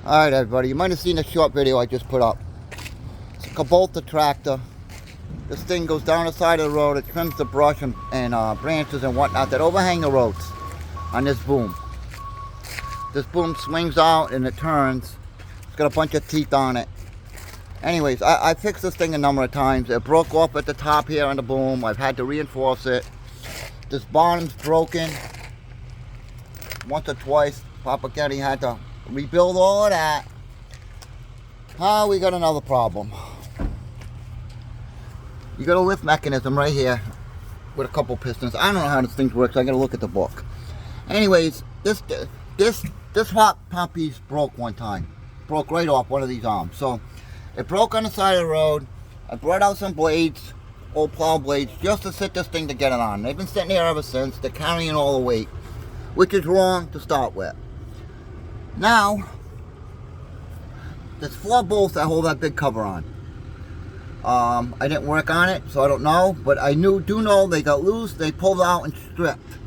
Alright everybody, you might have seen a short video I just put up. It's a Kubota tractor. This thing goes down the side of the road. It trims the brush and branches and whatnot that overhang the roads on this boom. This boom swings out and it turns. It's got a bunch of teeth on it. Anyways, I fixed this thing a number of times. It broke off at the top here on the boom. I've had to reinforce it. This bottom's broken once or twice. Papa Getty had to rebuild all of that. We got another problem. You got a lift mechanism right here with a couple pistons. I don't know how this thing works. I gotta look at the book. Anyways, this hot top piece broke one time. Broke right off one of these arms. So it broke on the side of the road. I brought out some blades, old plow blades, just to sit this thing to get it on. They've been sitting here ever since. They're carrying all the weight, which is wrong to start with. Now, there's 4 bolts that hold that big cover on. I didn't work on it, so I don't know, but I do know they got loose, they pulled out and stripped.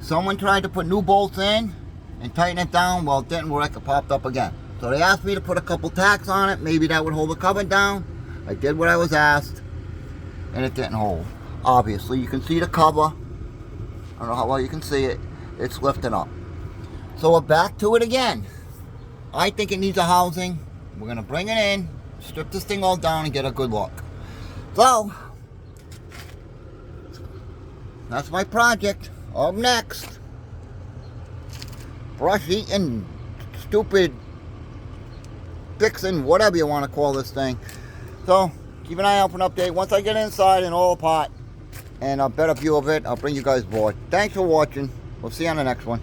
Someone tried to put new bolts in and tighten it down. Well, it didn't work, it popped up again. So they asked me to put a couple tacks on it, maybe that would hold the cover down. I did what I was asked, and it didn't hold. Obviously, you can see the cover. I don't know how well you can see it. It's lifting up. So we're back to it again. I think it needs a housing. We're going to bring it in, strip this thing all down, and get a good look. So, that's my project. Up next, brush eating, stupid fixing, whatever you want to call this thing. So, keep an eye out for an update. Once I get inside and all apart and a better view of it, I'll bring you guys aboard. Thanks for watching. We'll see you on the next one.